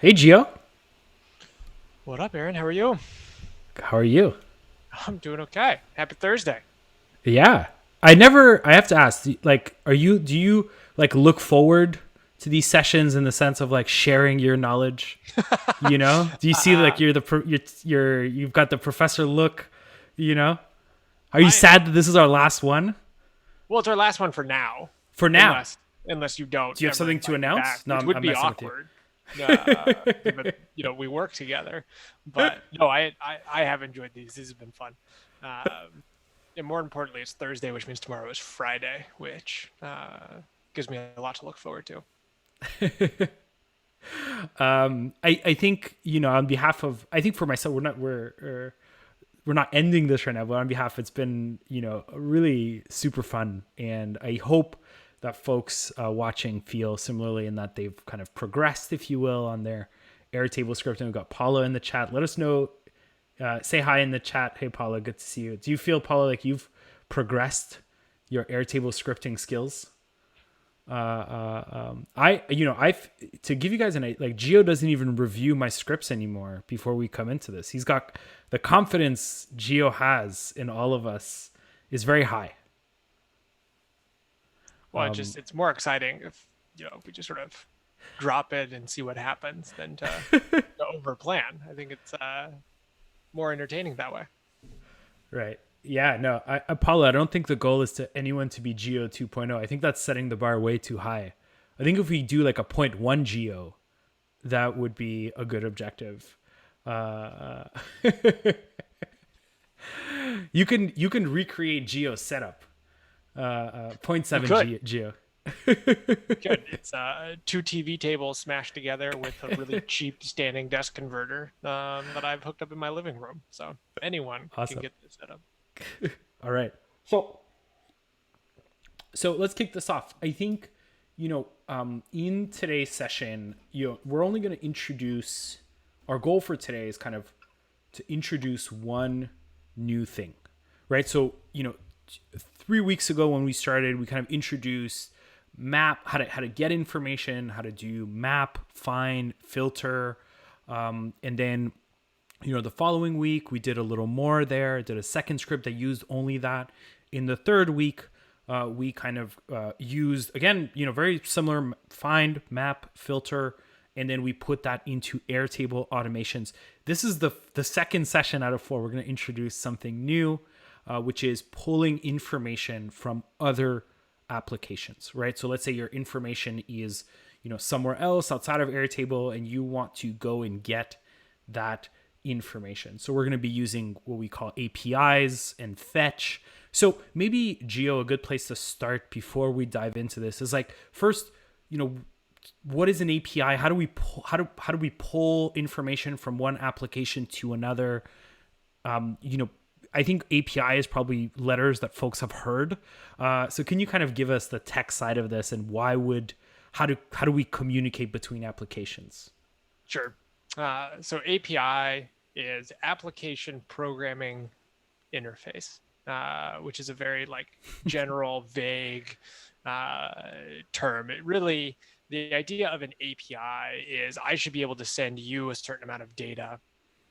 Hey Gio, What up, Aaron? How are you? how are you? I'm doing okay. Happy Thursday. Yeah, I have to ask, do you like look forward to these sessions in the sense of like sharing your knowledge? You know, do you see like uh, you're you've got the professor look? You know, are you I sad that this is our last one well, it's our last one for now, for now? unless you don't Do you have ever something to invite me back, announce? No, which would I'm be messing with you. awkward, given we work together. But no, I have enjoyed these. These have been fun. Um, and more importantly, it's Thursday, which means tomorrow is Friday, which gives me a lot to look forward to. I think on behalf of I think for myself we're not ending this right now, but on behalf, it's been really super fun, and I hope that folks watching feel similarly, and that they've kind of progressed, if you will, on their Airtable script. And we've got Paula in the chat. Let us know. Say hi in the chat. Hey Paula, good to see you. Do you feel, Paula, like you've progressed your Airtable scripting skills? I've to give you guys an like Geo doesn't even review my scripts anymore before we come into this. He's got the confidence Geo has in all of us is very high. Well, it's more exciting if we just sort of drop it and see what happens than to over plan. I think it's more entertaining that way. Right. Yeah, no, Paula, I don't think the goal is to anyone to be Geo 2.0. I think that's setting the bar way too high. I think if we do like a point 1 Geo, that would be a good objective. Uh, you can recreate Geo setup. Point We 0.7 could. Geo. We could. It's two TV tables smashed together with a really cheap standing desk converter that I've hooked up in my living room. So anyone can Awesome. get this set up. All right. So let's kick this off. I think in today's session, we're only going to introduce. Our goal for today is kind of to introduce one new thing, right? So 3 weeks ago when we started, we kind of introduced map, how to get information, how to do map, find, filter, and then the following week we did a little more there. I did a second script that used only that. In the third week, we kind of used again, very similar find, map, filter, and then we put that into Airtable automations. This is the second session out of four. We're going to introduce something new, which is pulling information from other applications, right? So let's say your information is somewhere else outside of Airtable, and you want to go and get that information. So we're going to be using what we call APIs and fetch. So maybe Geo, a good place to start before we dive into this is like first, what is an API? How do we pull information from one application to another? I think API is probably letters that folks have heard. So can you kind of give us the tech side of this, and how do we communicate between applications? Sure. So API is application programming interface, which is a very like general, vague uh, term. It really, the idea of an API is I should be able to send you a certain amount of data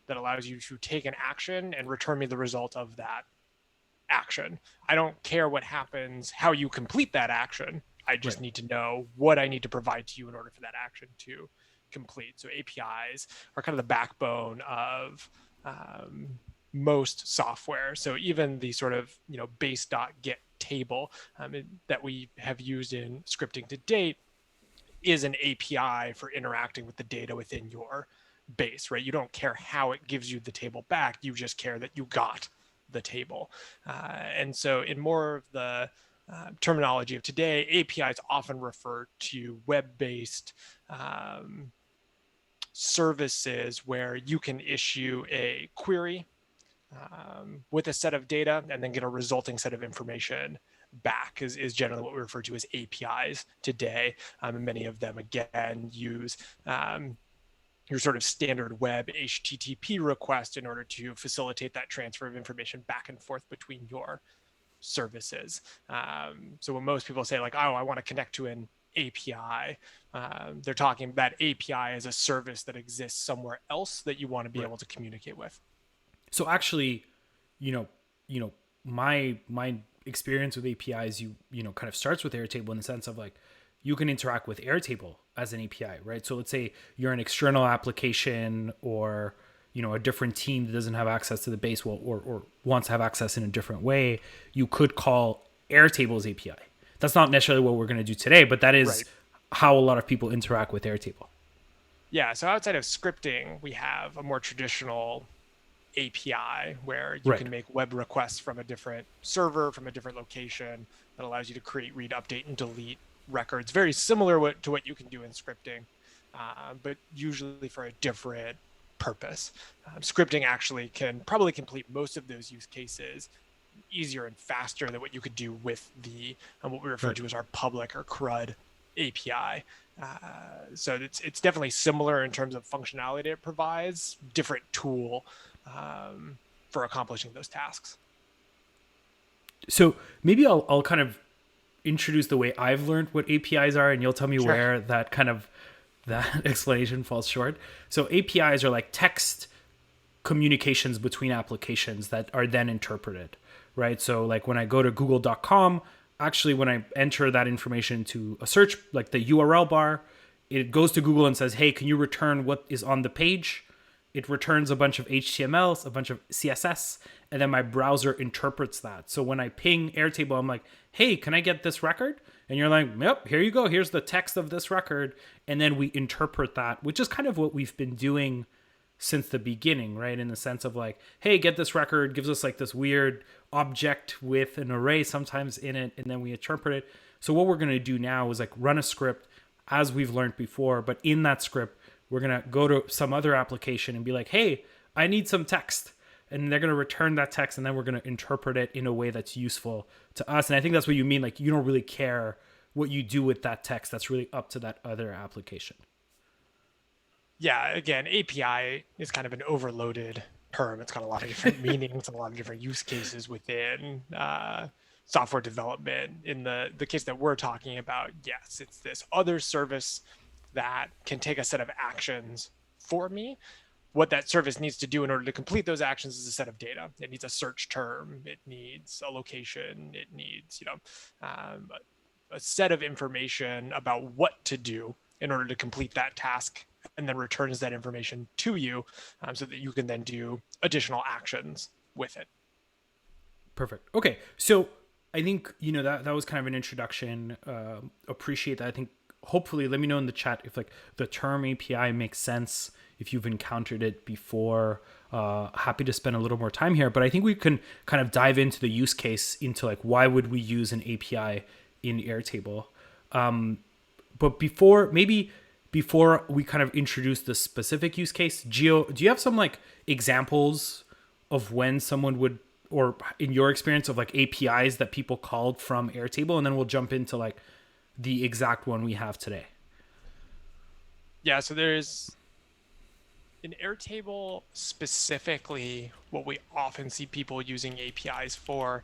that allows you to take an action and return me the result of that action. I don't care what happens, how you complete that action. I Right. just need to know what I need to provide to you in order for that action to complete. So APIs are kind of the backbone of most software. So even the sort of base.get table that we have used in scripting to date is an API for interacting with the data within your base, right? You don't care how it gives you the table back. You just care that you got the table. And so, in more of the terminology of today, APIs often refer to web based services where you can issue a query with a set of data and then get a resulting set of information back is generally what we refer to as APIs today. And many of them, again, use your sort of standard web HTTP request in order to facilitate that transfer of information back and forth between your services. So when most people say like, oh, I want to connect to an API. They're talking that API is a service that exists somewhere else that you want to be Right. able to communicate with. So actually, you know, my experience with APIs, kind of starts with Airtable in the sense of like you can interact with Airtable as an API, right? So let's say you're an external application or a different team that doesn't have access to the base, or wants to have access in a different way, you could call Airtable's API. That's not necessarily what we're going to do today, but that is Right. how a lot of people interact with Airtable. Yeah. So outside of scripting, we have a more traditional API where you Right. can make web requests from a different server, from a different location that allows you to create, read, update, and delete records. Very similar to what you can do in scripting, but usually for a different purpose. Scripting actually can probably complete most of those use cases easier and faster than what you could do with the what we refer Right. to as our public or CRUD API. So it's definitely similar in terms of functionality it provides, different tool for accomplishing those tasks. So maybe I'll kind of introduce the way I've learned what APIs are, and you'll tell me Sure. where that explanation falls short. So APIs are like text communications between applications that are then interpreted, right? So like when I go to google.com, actually when I enter that information to a search, like the URL bar, it goes to Google and says, "Hey, can you return what is on the page?" It returns a bunch of HTML, a bunch of CSS, and then my browser interprets that. So when I ping Airtable, I'm like, "Hey, can I get this record?" And you're like, "Yep, here you go. Here's the text of this record." And then we interpret that, which is kind of what we've been doing since the beginning, right? In the sense of like, "Hey, get this record," gives us like this weird object with an array sometimes in it, and then we interpret it. So what we're going to do now is like run a script as we've learned before, but in that script, we're going to go to some other application and be like, "Hey, I need some text." And they're going to return that text, and then we're going to interpret it in a way that's useful to us. And I think that's what you mean. Like, you don't really care what you do with that text. That's really up to that other application. Yeah, again, API is kind of an overloaded term. It's got a lot of different meanings and a lot of different use cases within software development. In the case that we're talking about, yes, it's this other service that can take a set of actions for me. What that service needs to do in order to complete those actions is a set of data. It needs a search term. It needs a location. It needs, um, a set of information about what to do in order to complete that task, and then returns that information to you so that you can then do additional actions with it. Perfect. Okay. So I think, that was kind of an introduction. Appreciate that. I think hopefully let me know in the chat if like the term API makes sense, if you've encountered it before. Happy to spend a little more time here, but I think we can kind of dive into the use case, into like why would we use an API in Airtable. But before we kind of introduce the specific use case, Gio, do you have some like examples of when someone would, or in your experience of like APIs that people called from Airtable, and then we'll jump into like the exact one we have today. Yeah, so there's in Airtable specifically, what we often see people using APIs for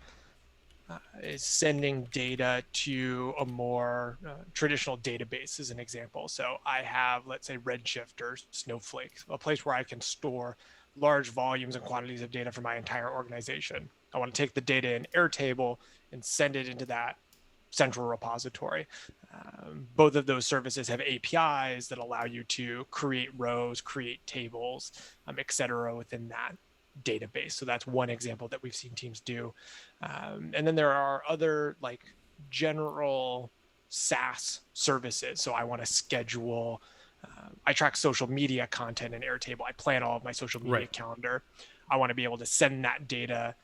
is sending data to a more traditional database, as an example. So I have, let's say, Redshift or Snowflake, a place where I can store large volumes and quantities of data for my entire organization. I want to take the data in Airtable and send it into that central repository. Both of those services have APIs that allow you to create rows, create tables, et cetera, within that database. So that's one example that we've seen teams do. And then there are other like general SaaS services. So I want to schedule, I track social media content in Airtable. I plan all of my social media Right. calendar. I want to be able to send that data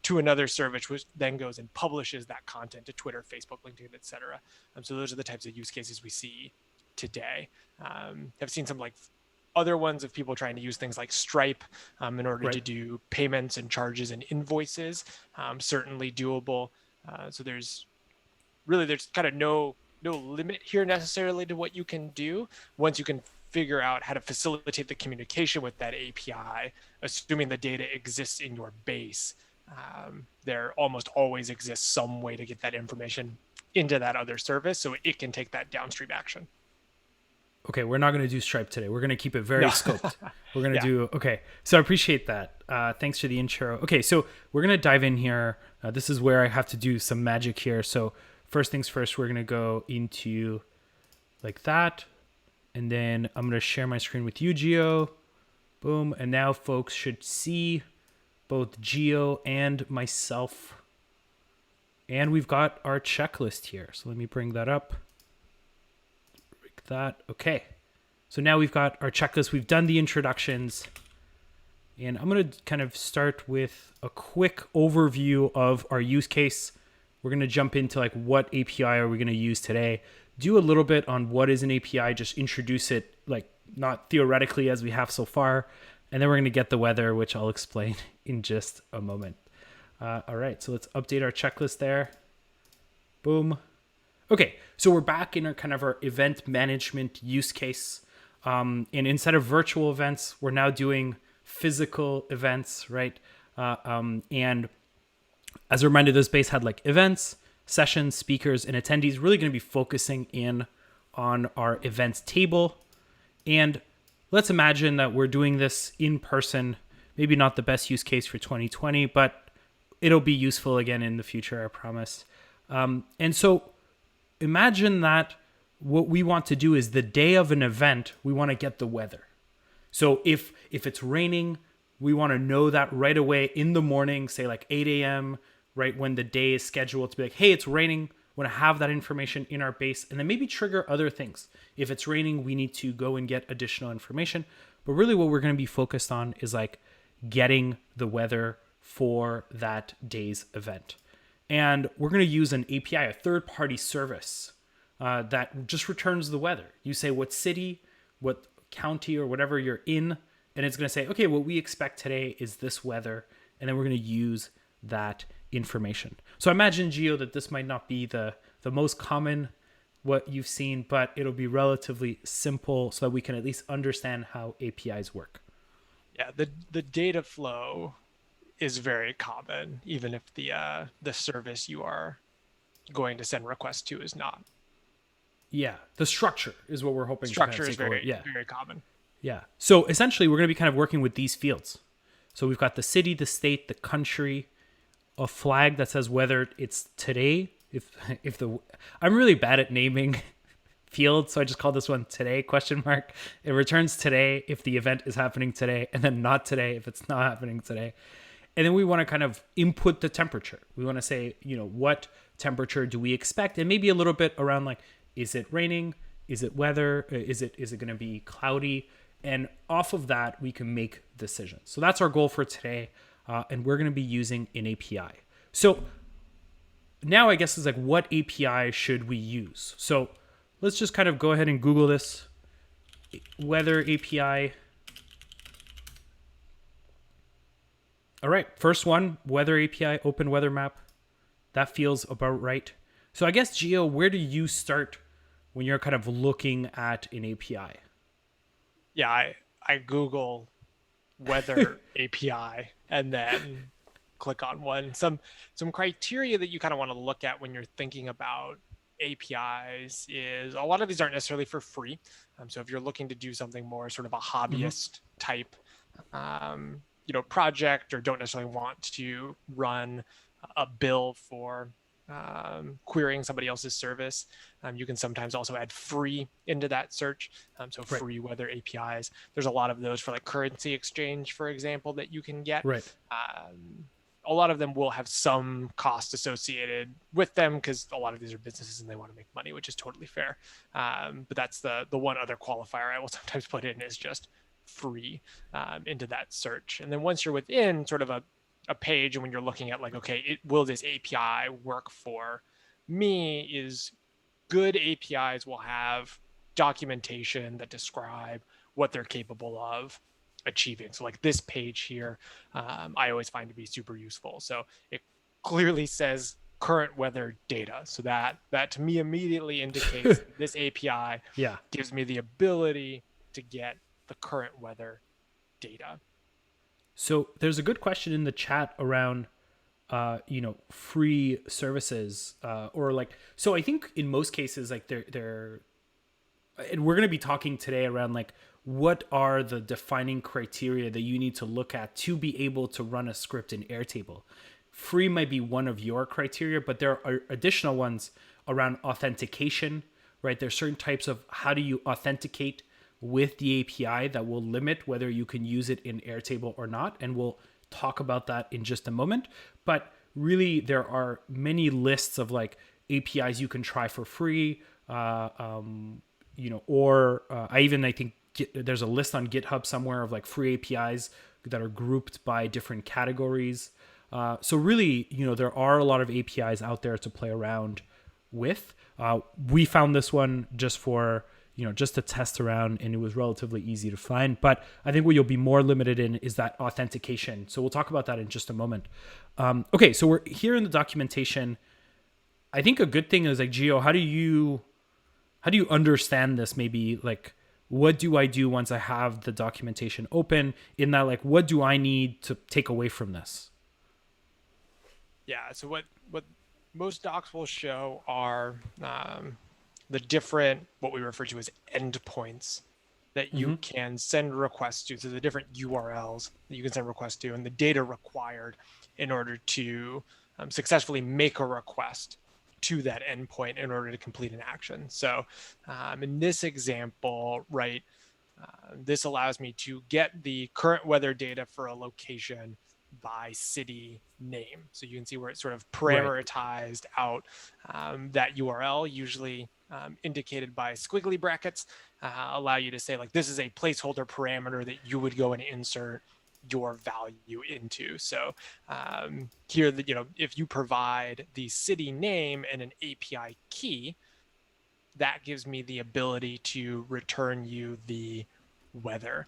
to another service, which then goes and publishes that content to Twitter, Facebook, LinkedIn, etc. So those are the types of use cases we see today. I've seen some like other ones of people trying to use things like Stripe in order Right. to do payments and charges and invoices. Certainly doable. So there's kind of no limit here necessarily to what you can do once you can figure out how to facilitate the communication with that API, assuming the data exists in your base. There almost always exists some way to get that information into that other service so it can take that downstream action. Okay, we're not going to do Stripe today. We're going to keep it very No. scoped. We're going to Yeah. do, okay. So I appreciate that. Thanks for the intro. Okay, so we're going to dive in here. This is where I have to do some magic here. So first things first, we're going to go into like that. And then I'm going to share my screen with you, Gio. Boom. And now folks should see both Gio and myself. And we've got our checklist here. So let me bring that up. That. Okay. So now we've got our checklist. We've done the introductions. And I'm going to kind of start with a quick overview of our use case. We're going to jump into like what API are we going to use today. Do a little bit on what is an API, just introduce it like not theoretically as we have so far. And then we're going to get the weather, which I'll explain in just a moment. All right, so let's update our checklist there. Boom. Okay, so we're back in our kind of our event management use case. And instead of virtual events, we're now doing physical events, right? And as a reminder, this base had like events, sessions, speakers, and attendees, really going to be focusing in on our events table. And let's imagine that we're doing this in person, maybe not the best use case for 2020, but it'll be useful again in the future, I promise. And so imagine that what we want to do is the day of an event, we want to get the weather. So if it's raining, we want to know that right away in the morning, say like 8 a.m., right when the day is scheduled to be like, hey, it's raining. We want to have that information in our base and then maybe trigger other things. If it's raining, we need to go and get additional information. But really what we're going to be focused on is like getting the weather for that day's event. And we're going to use an API, a third-party service that just returns the weather. You say what city, what county, or whatever you're in, and it's going to say, okay, what we expect today is this weather, and then we're going to use that information. So I imagine, Gio, that this might not be the most common what you've seen, but it'll be relatively simple so that we can at least understand how APIs work. Yeah, the data flow is very common, even if the service you are going to send requests to is not. Yeah, the structure is what we're hoping Structure to is kind of very common. Yeah. So essentially, we're going to be kind of working with these fields. So we've got the city, the state, the country, a flag that says whether it's today. I'm really bad at naming fields, so I just call this one today ? It returns today if the event is happening today, and then not today if it's not happening today. And then we want to kind of input the temperature. We want to say, what temperature do we expect? And maybe a little bit around like, is it raining? Is it weather? Is it going to be cloudy? And off of that, we can make decisions. So that's our goal for today. And we're going to be using an API. So now I guess is like, what API should we use? So let's just kind of go ahead and Google this. Weather API. All right, first one, Weather API, OpenWeatherMap. That feels about right. So I guess, Gio, where do you start when you're kind of looking at an API? Yeah, I Google Weather API and then click on one. Some criteria that you kind of want to look at when you're thinking about APIs is a lot of these aren't necessarily for free. So if you're looking to do something more sort of a hobbyist type project, or don't necessarily want to run a bill for querying somebody else's service, you can sometimes also add free into that search. So free weather APIs. There's a lot of those for like currency exchange, for example, that you can get. Right. A lot of them will have some cost associated with them because a lot of these are businesses and they want to make money, which is totally fair. But that's the one other qualifier I will sometimes put in is just free into that search. And then once you're within sort of a page, and when you're looking at like, okay, will this API work for me, is good APIs will have documentation that describe what they're capable of achieving. So like this page here, I always find to be super useful. So it clearly says current weather data. So that to me immediately indicates this API gives me the ability to get the current weather data. So there's a good question in the chat around free services, or like, so I think in most cases, like they're and we're going to be talking today around like what are the defining criteria that you need to look at to be able to run a script in Airtable. Free might be one of your criteria, but there are additional ones around authentication, right? There's certain types of how do you authenticate with the API that will limit whether you can use it in Airtable or not. And we'll talk about that in just a moment. But really, there are many lists of like APIs you can try for free, I think there's a list on GitHub somewhere of like free APIs that are grouped by different categories. So really, there are a lot of APIs out there to play around with. We found this one just for, just to test around, and it was relatively easy to find. But I think what you'll be more limited in is that authentication. So we'll talk about that in just a moment. Okay, so we're here in the documentation. I think a good thing is like, Gio, how do you understand this? Maybe like, what do I do once I have the documentation open? In that, like, what do I need to take away from this? Yeah. So what most docs will show are the different, what we refer to as endpoints that you can send requests to. So the different URLs that you can send requests to, and the data required in order to successfully make a request to that endpoint in order to complete an action. So in this example, right, this allows me to get the current weather data for a location by city name. So you can see where it's sort of parameterized out that URL, usually indicated by squiggly brackets, allow you to say like, this is a placeholder parameter that you would go and insert your value into. So here, if you provide the city name and an API key, that gives me the ability to return you the weather.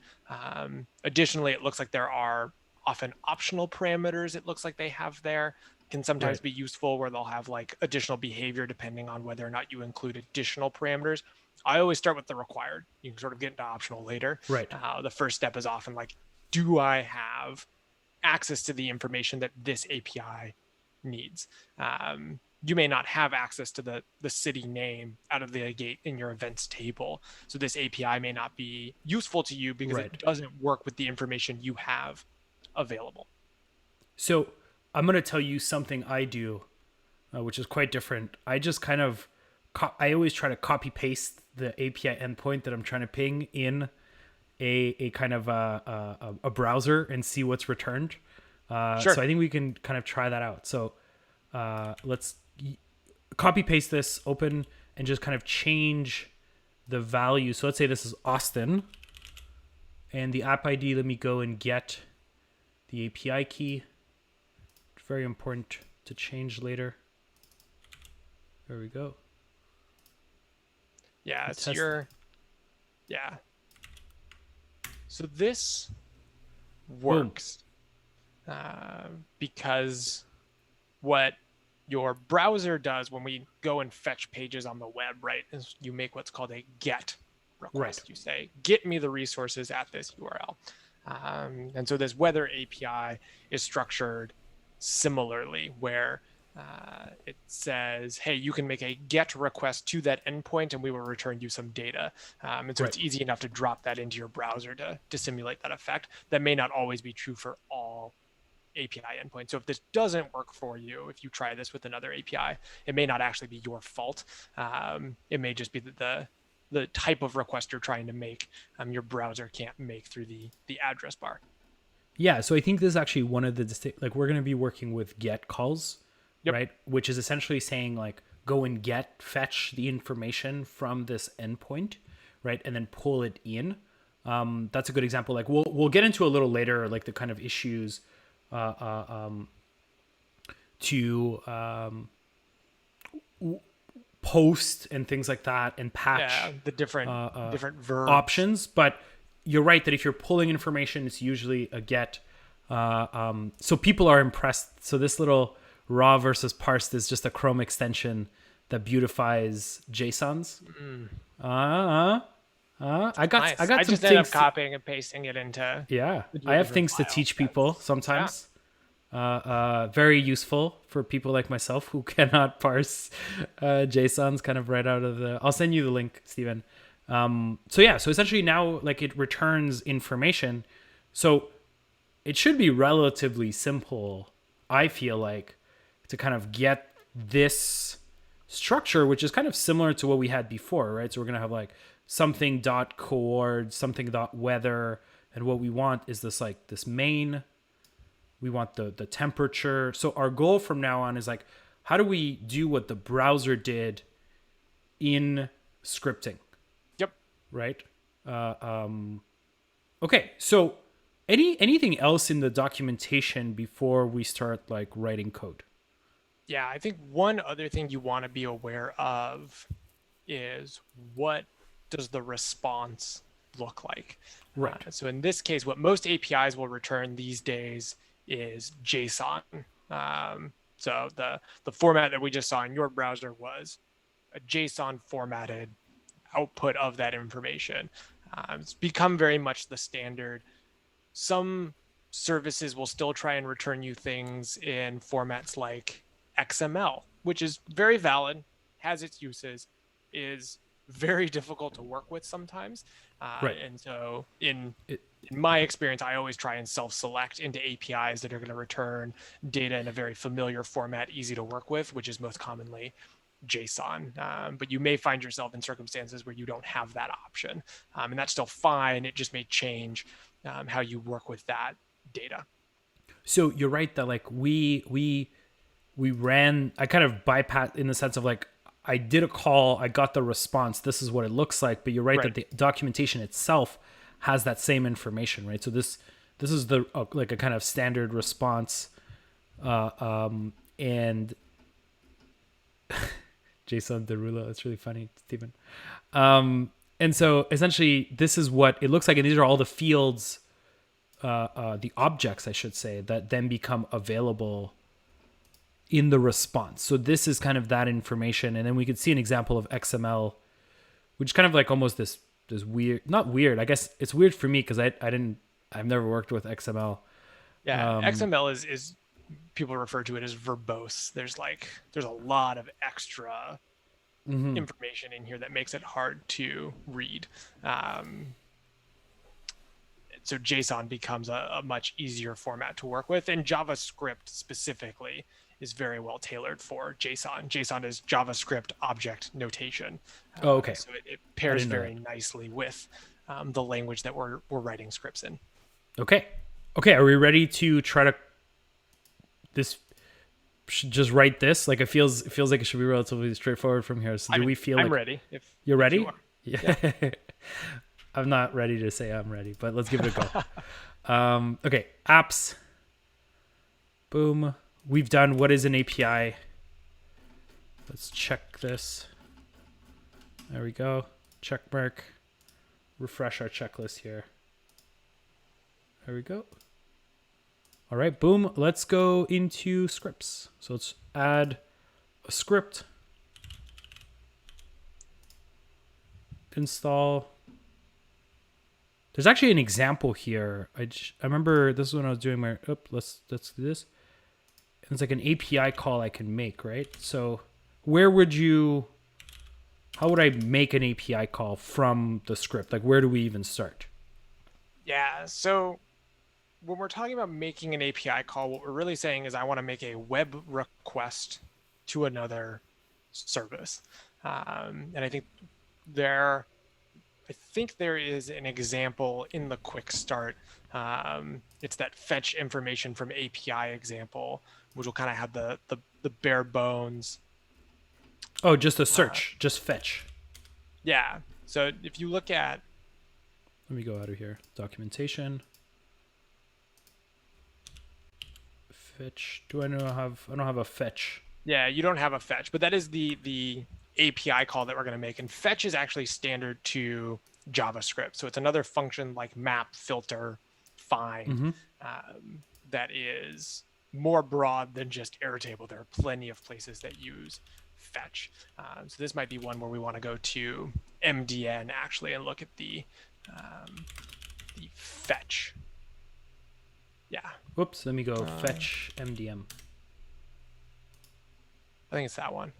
Additionally, it looks like there are often optional parameters. It looks like they have there can sometimes be useful, where they'll have like additional behavior depending on whether or not you include additional parameters. I always start with the required. You can sort of get into optional later. Right. The first step is often like, do I have access to the information that this API needs? You may not have access to the city name out of the gate in your events table. So this API may not be useful to you because it doesn't work with the information you have available. So I'm going to tell you something I do, which is quite different. I just kind of, I always try to copy paste the API endpoint that I'm trying to ping in a kind of a browser and see what's returned. Sure. So I think we can kind of try that out. So let's copy paste this, open, and just kind of change the value. So let's say this is Austin, and the app ID, let me go and get the API key. It's very important to change later. There we go. Yeah, it's yeah. So this works because what your browser does when we go and fetch pages on the web, right, is you make what's called a GET request. You say, get me the resources at this URL. And so this weather API is structured similarly, where it says, hey, you can make a GET request to that endpoint and we will return you some data. And so it's easy enough to drop that into your browser to simulate that effect. That may not always be true for all API endpoints. So if this doesn't work for you, if you try this with another API, it may not actually be your fault. It may just be that the type of request you're trying to make, your browser can't make through the address bar. Yeah, so I think this is actually one of the like, we're going to be working with GET calls, right? Which is essentially saying like, go and fetch the information from this endpoint, right? And then pull it in. That's a good example. Like we'll get into a little later, like the kind of issues to post and things like that, and patch the different verbs options. But you're right that if you're pulling information, it's usually a GET. So people are impressed. So this little raw versus parsed is just a Chrome extension that beautifies JSONs. I just end up copying and pasting it into. Yeah, I have things to teach people sometimes. Very useful for people like myself who cannot parse JSONs kind of right out of the. I'll send you the link, Stephen. So yeah, so essentially now like it returns information. So it should be relatively simple, I feel like, to kind of get this structure, which is kind of similar to what we had before, right? So we're gonna have like something dot coord, something dot weather, and what we want is this like this main. We want the temperature. So our goal from now on is like, how do we do what the browser did in scripting, Yep. right? Okay, so anything else in the documentation before we start like writing code? Yeah, I think one other thing you want to be aware of is what does the response look like? Right. So in this case, what most APIs will return these days is JSON. So the format that we just saw in your browser was a JSON formatted output of that information. It's become very much the standard. Some services will still try and return you things in formats like XML, which is very valid, has its uses, is very difficult to work with sometimes. Right. And so in my experience, I always try and self-select into APIs that are going to return data in a very familiar format, easy to work with, which is most commonly JSON. But you may find yourself in circumstances where you don't have that option. And that's still fine. It just may change how you work with that data. So you're right that like we ran. I kind of bypassed in the sense of like I did a call, I got the response. This is what it looks like. But you're right that the documentation itself has that same information, right? So this is the like a kind of standard response, and JSON Derulo. It's really funny, Stephen. And so essentially, this is what it looks like, and these are all the fields, the objects, I should say, that then become available in the response. So this is kind of that information, and then we could see an example of XML, which is kind of like almost this weird, not weird. I guess it's weird for me because I've never worked with XML. Yeah, XML is people refer to it as verbose. There's a lot of extra information in here that makes it hard to read. So JSON becomes a much easier format to work with, and JavaScript specifically is very well tailored for JSON. JSON is JavaScript object notation. Okay. So it pairs very nicely with the language that we're writing scripts in. Okay. Are we ready to try to just write this? Like it feels like it should be relatively straightforward from here. So do we feel I'm ready. If you're ready? You are. Yeah. I'm not ready to say I'm ready, but let's give it a go. Okay, apps. Boom. We've done what is an API. Let's check this. There we go. Check mark. Refresh our checklist here. There we go. All right, boom. Let's go into scripts. So let's add a script. Install. There's actually an example here. I remember this is when I was doing my. Let's do this. And it's like an API call I can make, right? So how would I make an API call from the script? Like where do we even start? Yeah. So when we're talking about making an API call, what we're really saying is I want to make a web request to another service. And I think there is an example in the quick start. It's that fetch information from API example, which will kind of have the bare bones. Oh, just a search, just fetch. Yeah. So if you look at, let me go out of here. Documentation. Fetch. I don't have a fetch. Yeah, you don't have a fetch, but that is the API call that we're going to make. And fetch is actually standard to JavaScript. So it's another function like map, filter, find, that is more broad than just Airtable. There are plenty of places that use fetch. So this might be one where we want to go to MDN actually and look at the fetch. Yeah. Whoops, let me go fetch MDM. I think it's that one.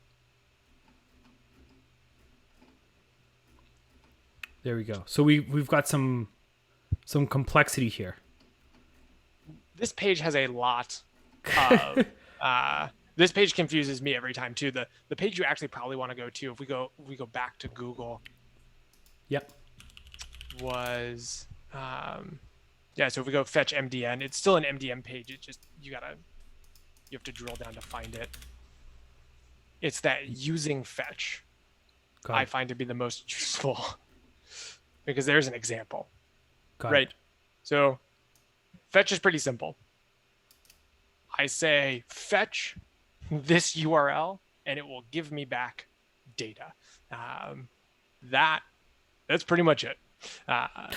There we go. So we've got some complexity here. This page has a lot of this page confuses me every time too. The page you actually probably want to go to, if we go back to Google, Yep. was yeah, so if we go fetch MDN, it's still an MDM page. It just you have to drill down to find it. It's that using fetch I find to be the most useful because there's an example. Right. So fetch is pretty simple. I say fetch this URL and it will give me back data. That's pretty much it.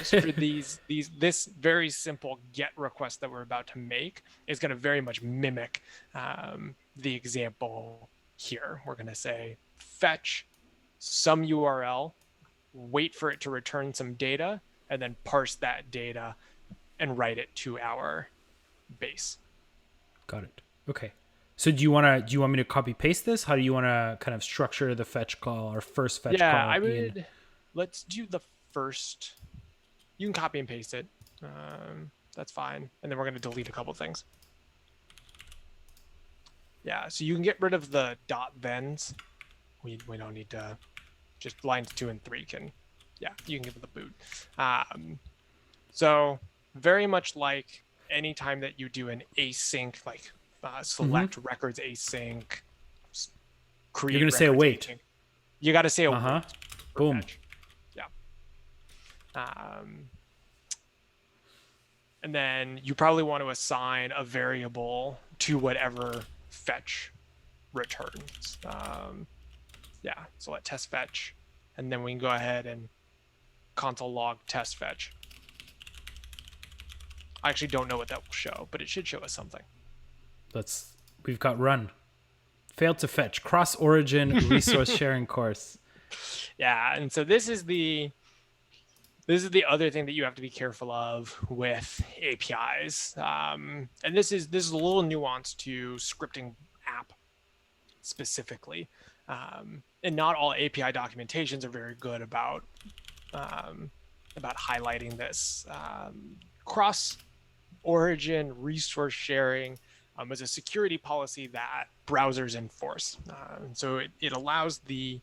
So for this very simple GET request that we're about to make is going to very much mimic the example here. We're going to say fetch some URL, wait for it to return some data, and then parse that data and write it to our base. Got it. Okay. So do you want me to copy paste this? How do you want to kind of structure the fetch call or first fetch call? Yeah, I would. Let's do the first. You can copy and paste it. That's fine. And then we're going to delete a couple things. Yeah, so you can get rid of the .thens. We don't need to. Just lines 2 and 3 can. Yeah, you can give it the boot. So very much like any time that you do an async, like select records async, create. You're gonna say a wait. Async, you got to say a wait. Boom. Fetch. Yeah. And then you probably want to assign a variable to whatever fetch returns. Yeah, so let test fetch, and then we can go ahead and console log test fetch. I actually don't know what that will show, but it should show us something. We've got run. Failed to fetch. Cross-origin resource sharing course. Yeah, and so this is the other thing that you have to be careful of with APIs. And this is a little nuance to scripting app specifically. And not all API documentations are very good about highlighting this. Cross-origin resource sharing is a security policy that browsers enforce. So it allows the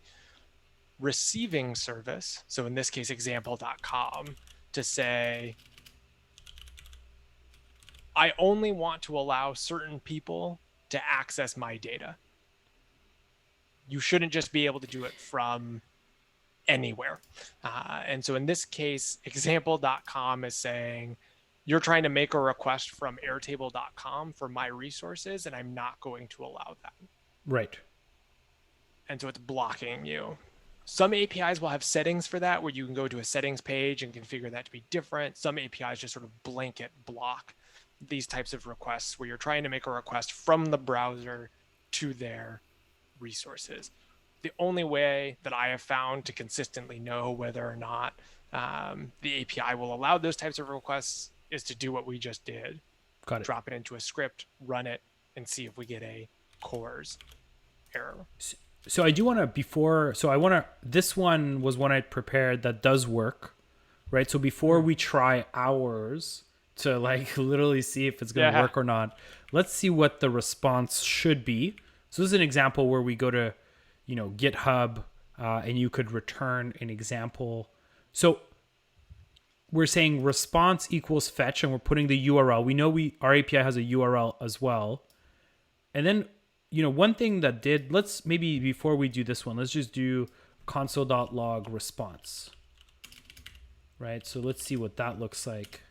receiving service, so in this case example.com, to say, I only want to allow certain people to access my data. You shouldn't just be able to do it from anywhere. And so in this case, example.com is saying, you're trying to make a request from airtable.com for my resources, and I'm not going to allow that. Right. And so it's blocking you. Some APIs will have settings for that, where you can go to a settings page and configure that to be different. Some APIs just sort of blanket block these types of requests, where you're trying to make a request from the browser to their resources. The only way that I have found to consistently know whether or not the API will allow those types of requests is to do what we just did. Got it. Drop it into a script, run it, and see if we get a CORS error. So I do want to, this one was one I prepared that does work, right? So before we try ours to like literally see if it's going to work or not, let's see what the response should be. So this is an example where we go to, GitHub, and you could return an example. So we're saying response equals fetch, and we're putting the URL. We know our API has a URL as well. And then, one thing that let's maybe before we do this one, let's just do console.log response, right? So let's see what that looks like.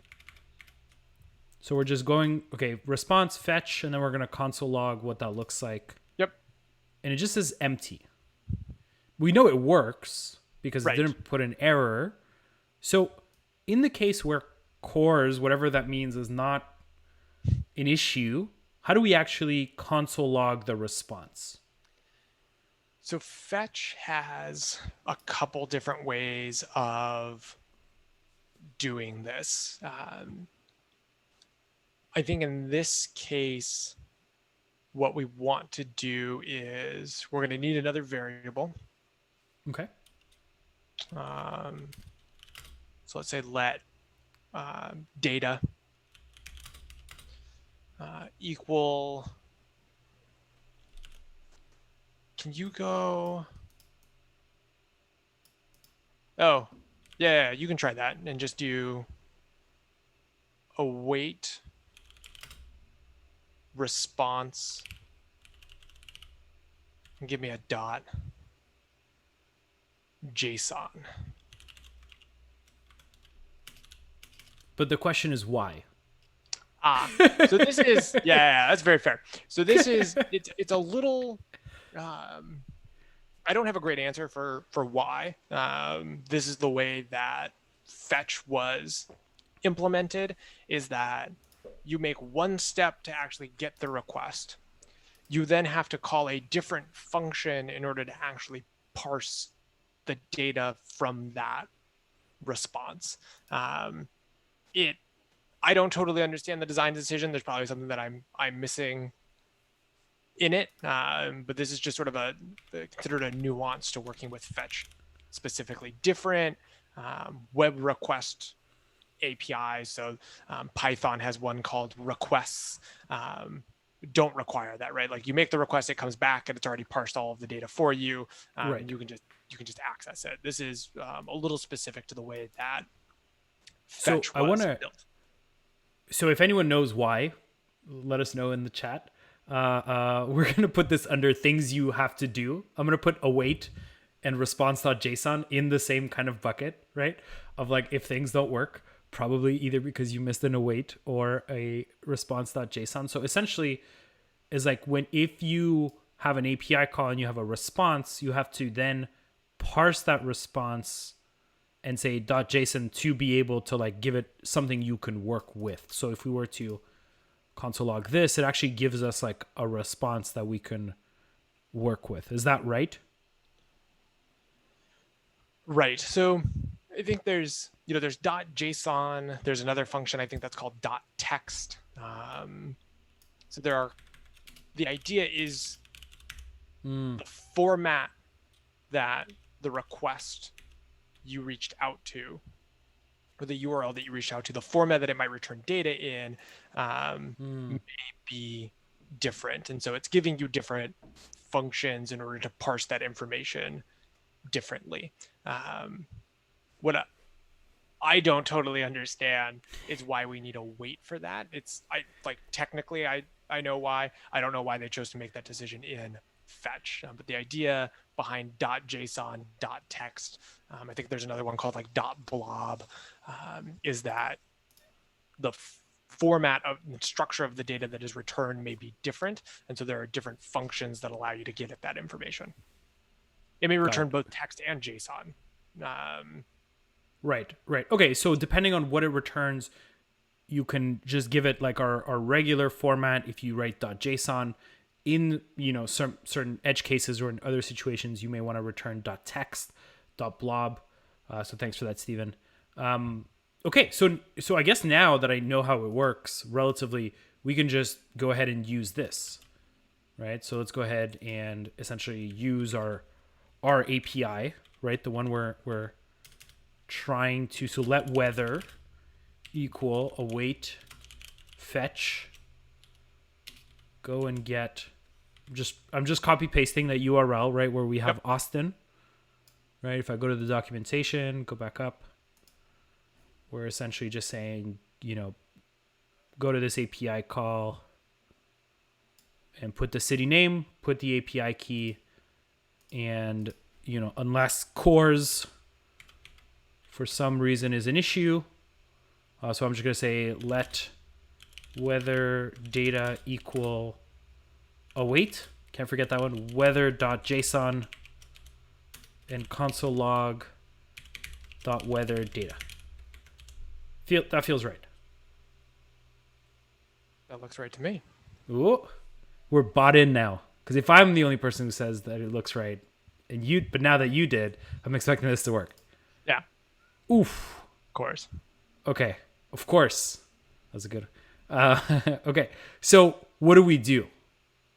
So we're just going, response fetch, and then we're going to console log what that looks like. Yep. And it just says empty. We know it works because it didn't put an error. So in the case where CORS, whatever that means, is not an issue, how do we actually console log the response? So fetch has a couple different ways of doing this. I think in this case, what we want to do is we're going to need another variable. Okay. So let's say let data equal. Can you go? Oh, yeah, you can try that and just do await response and give me a dot JSON. But the question is why? So this is, yeah, that's very fair. So this is, it's a little, I don't have a great answer for why. This is the way that fetch was implemented, is that you make one step to actually get the request. You then have to call a different function in order to actually parse the data from that response. I don't totally understand the design decision. There's probably something that I'm missing in it, but this is just sort of considered a nuance to working with fetch specifically. Different web request APIs. So Python has one called requests. Don't require that, right? Like you make the request, it comes back, and it's already parsed all of the data for you, Right. and you can just access it. This is a little specific to the way that fetch was built. So if anyone knows why, let us know in the chat. We're going to put this under things you have to do. I'm going to put await and response.json in the same kind of bucket, right? Of like, if things don't work, probably either because you missed an await or a response.json. So essentially is like if you have an API call and you have a response, you have to then parse that response and say .json to be able to like give it something you can work with. So if we were to console log this, it actually gives us like a response that we can work with. Is that right? Right. So I think there's .json. There's another function I think that's called .text. So the idea is the format that the request you reached out to, or the URL that you reached out to, the format that it might return data in may be different. And so it's giving you different functions in order to parse that information differently. What I don't totally understand is why we need a wait for that. Technically I know why. I don't know why they chose to make that decision in fetch, but the idea behind .json, .text, I think there's another one called like .blob, is that the format of the structure of the data that is returned may be different, and so there are different functions that allow you to get at that information. It may return both text and JSON. Right. Okay, so depending on what it returns, you can just give it like our regular format. If you write .json, in some certain edge cases or in other situations, you may want to return .text, .blob. So thanks for that, Stephen. Okay, so I guess now that I know how it works relatively, we can just go ahead and use this, right? So let's go ahead and essentially use our API, right? The one we're trying to, so let weather equal await fetch, go and get, I'm just copy pasting that URL, right, where we have Austin, right? If I go to the documentation, go back up, we're essentially just saying, go to this API call and put the city name, put the API key, and, unless cores for some reason is an issue, so I'm just going to say let weather data equal await. Can't forget that one. Weather.json and console log .weather data. That feels right. That looks right to me. Ooh, we're bought in now. Because if I'm the only person who says that it looks right, but now that you did, I'm expecting this to work. Yeah. Oof. Of course. Okay. Of course. That's a good. Okay. So what do we do?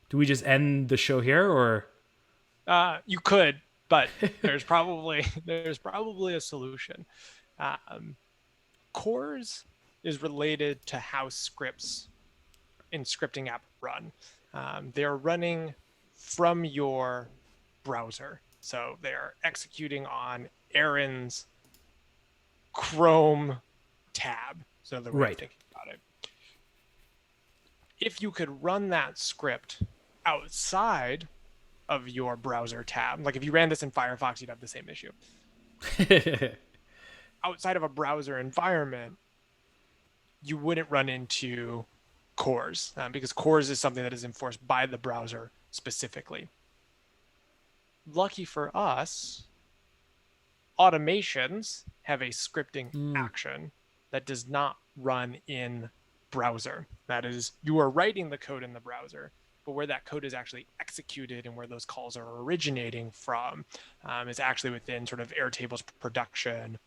Do we just end the show here, or? You could, but there's probably a solution. Um, Cores is related to how scripts in scripting app run. They're running from your browser, so they're executing on Aaron's Chrome tab. So the way of Right. thinking about it, if you could run that script outside of your browser tab, like if you ran this in Firefox, you'd have the same issue. Outside of a browser environment, you wouldn't run into cores because cores is something that is enforced by the browser specifically. Lucky for us, automations have a scripting action that does not run in browser. That is, you are writing the code in the browser, but where that code is actually executed and where those calls are originating from is actually within sort of Airtable's production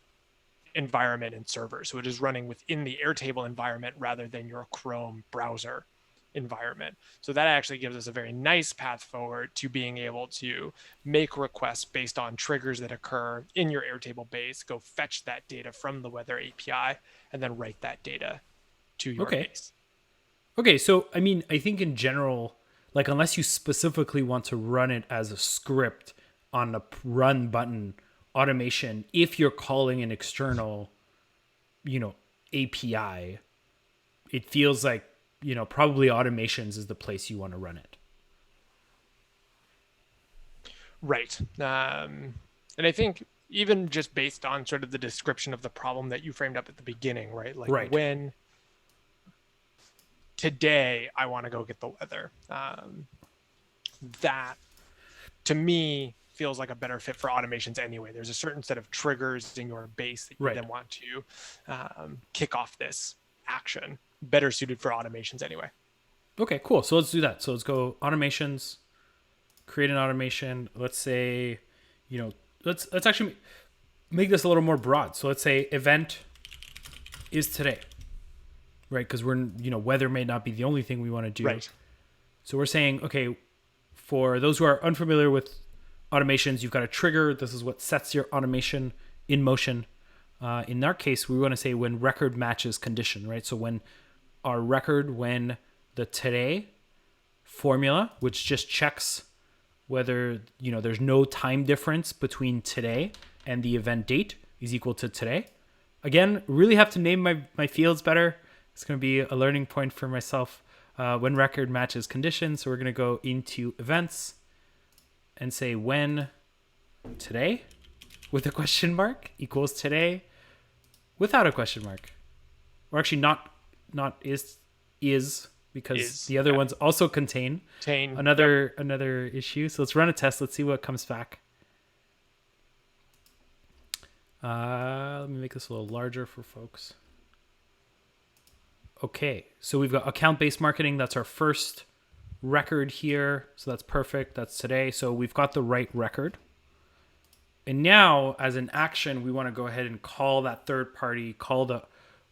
environment and server. So it is running within the Airtable environment rather than your Chrome browser environment. So that actually gives us a very nice path forward to being able to make requests based on triggers that occur in your Airtable base, go fetch that data from the Weather API, and then write that data to your Okay. base. Okay. So, I mean, I think in general, like, unless you specifically want to run it as a script on the run button automation, if you're calling an external, API, it feels like, probably automations is the place you want to run it. Right. And I think even just based on sort of the description of the problem that you framed up at the beginning, right? Like Right. when today I want to go get the weather, that to me feels like a better fit for automations anyway. There's a certain set of triggers in your base that you Right. then want to kick off this action, better suited for automations anyway. Okay, cool. So let's do that. So let's go automations, create an automation. Let's say, let's actually make this a little more broad. So let's say event is today, right? Because weather may not be the only thing we want to do. Right. So we're saying, okay, for those who are unfamiliar with automations, you've got a trigger. This is what sets your automation in motion. In our case, we want to say when record matches condition, right? So when the today formula, which just checks whether, there's no time difference between today and the event date is equal to today. Again, really have to name my fields better. It's going to be a learning point for myself. When record matches condition. So we're going to go into events and say when today with a question mark equals today without a question mark. Or actually not is because the other ones also contain another issue. So let's run a test. Let's see what comes back. Let me make this a little larger for folks. Okay, so we've got account-based marketing. That's our first record here. So that's perfect. That's today. So we've got the right record. And now, as an action, we want to go ahead and call that third party, call the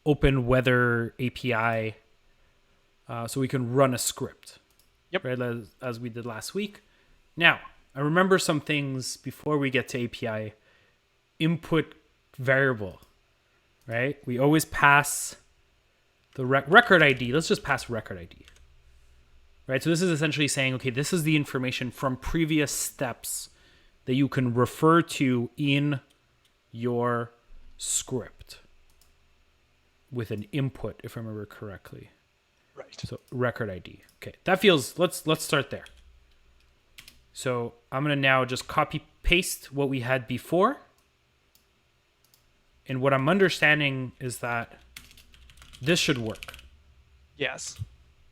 OpenWeatherAPI, so we can run a script. Yep. Right, as we did last week. Now, I remember some things before we get to API. Input variable, right? We always pass the record ID. Let's just pass record ID. Right? So this is essentially saying, okay, this is the information from previous steps that you can refer to in your script with an input, if I remember correctly. Right. So record ID. Okay, that feels, let's start there. So I'm going to now just copy paste what we had before. And what I'm understanding is that this should work. Yes.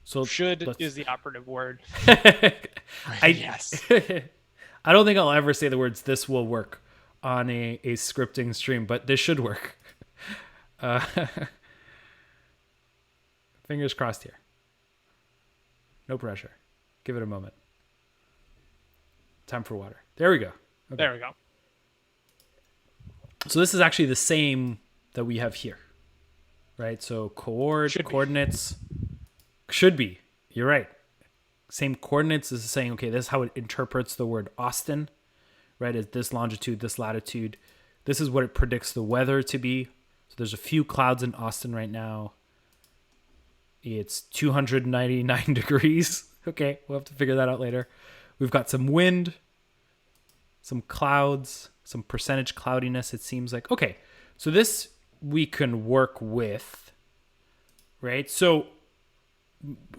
So should is the operative word. Yes. I don't think I'll ever say the words "this will work" on a scripting stream, but this should work. Fingers crossed here. No pressure. Give it a moment. Time for water. There we go. Okay. There we go. So this is actually the same that we have here, right? So coordinates Should be. You're right. Same coordinates is saying, okay, this is how it interprets the word Austin, right? Is this longitude, this latitude. This is what it predicts the weather to be. So there's a few clouds in Austin right now. It's 299 degrees. Okay, we'll have to figure that out later. We've got some wind, some clouds, some percentage cloudiness, it seems like. Okay, so this we can work with, right? So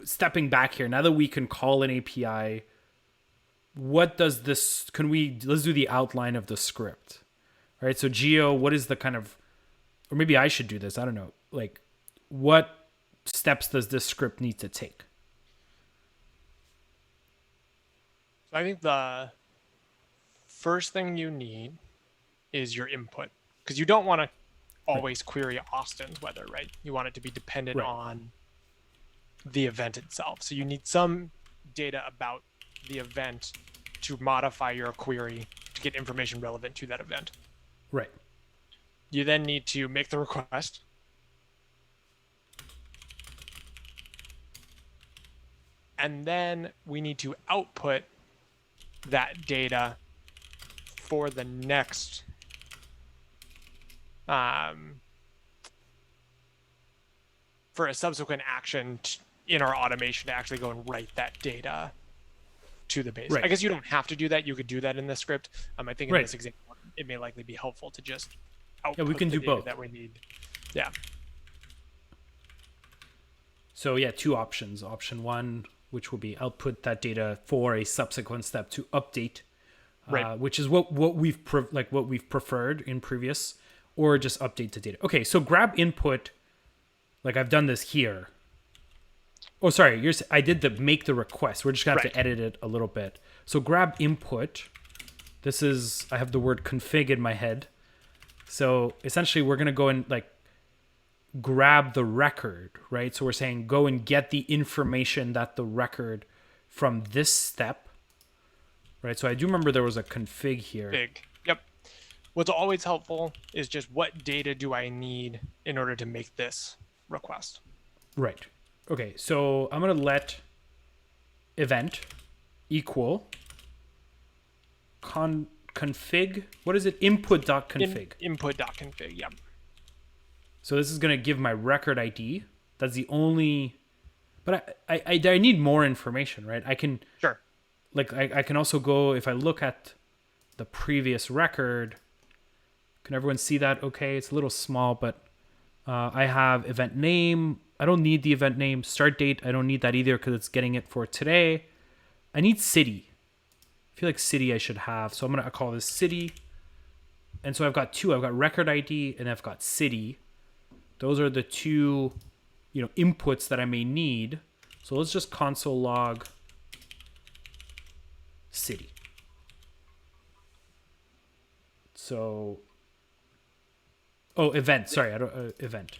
stepping back here, now that we can call an API, what does this, let's do the outline of the script, right? So Geo, what is the kind of, or maybe I should do this, I don't know, like what steps does this script need to take? So I think the first thing you need is your input, because you don't want to always query Austin's weather, right? You want it to be dependent on the event itself. So you need some data about the event to modify your query to get information relevant to that event. Right. You then need to make the request. And then we need to output that data for the next for a subsequent action in our automation to actually go and write that data to the base. Right. I guess you don't have to do that. You could do that in the script. I think in this example, it may likely be helpful to just output we can the do data both that we need. Yeah. So yeah, two options. Option one, which will be output that data for a subsequent step to update, which is what we've preferred in previous, or just update the data. Okay, so grab input, like I've done this here. Oh, sorry, I did the make the request. We're just gonna have to edit it a little bit. So grab input. This is, I have the word config in my head. So essentially we're gonna go and like grab the record, right? So we're saying go and get the information that the record from this step, right? So I do remember there was a config here. Yep. What's always helpful is just what data do I need in order to make this request? Right. Okay, so I'm going to let event equal config. What is it? Input.config. Input.config, yeah. So this is going to give my record ID. That's the only... But I need more information, right? I can... Sure. Like, I can also go... If I look at the previous record... Can everyone see that? Okay, it's a little small, but I have event name. I don't need the event name. Start date, I don't need that either because it's getting it for today. I need city. I feel like city I should have. So I'm going to call this city. And so I've got two. I've got record ID and I've got city. Those are the two, inputs that I may need. So let's just console log city. So... Oh, event. Sorry, event.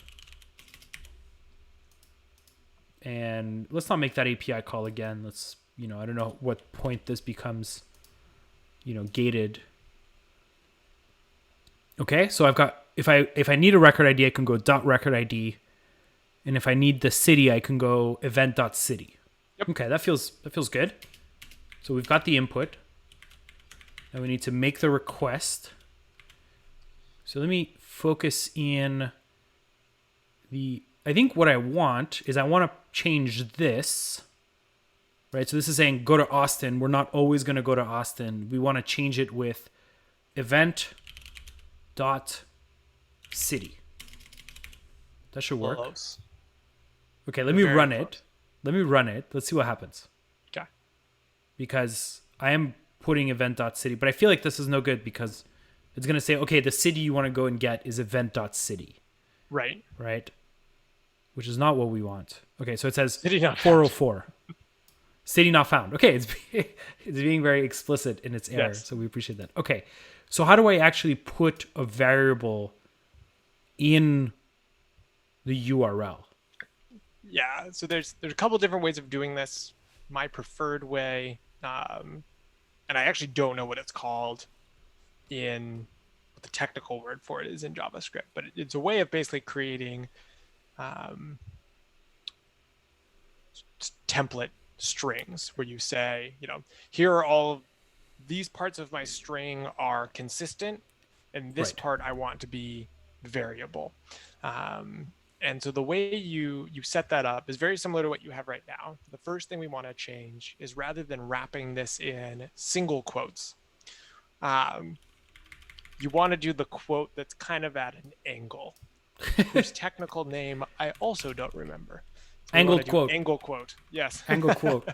And let's not make that API call again. Let's, I don't know what point this becomes, gated. Okay, so I've got, if I need a record ID, I can go .record ID. And if I need the city, I can go event.city. Yep. Okay, that feels good. So we've got the input. Now we need to make the request. So let me focus in I think what I want is I want to change this, right? So this is saying go to Austin. We're not always going to go to Austin. We want to change it with event.city. That should work. Close. Okay, let me run it. Let me run it. Let's see what happens. Okay. Because I am putting event.city, but I feel like this is no good because it's going to say, okay, the city you want to go and get is event.city. Right. Right? Which is not what we want. Okay, so it says City not 404. City not found. Okay, it's being very explicit in its error, Yes. so we appreciate that. Okay, so how do I actually put a variable in the URL? Yeah, so there's a couple different ways of doing this. My preferred way, and I actually don't know what it's called what the technical word for it is in JavaScript, but it's a way of basically creating template strings where you say, here are all of these parts of my string are consistent, and this Right. part I want to be variable. And so the way you set that up is very similar to what you have right now. The first thing we want to change is, rather than wrapping this in single quotes, you want to do the quote that's kind of at an angle, whose technical name I also don't remember. So Angled quote. Angle quote. Yes. Angle quote.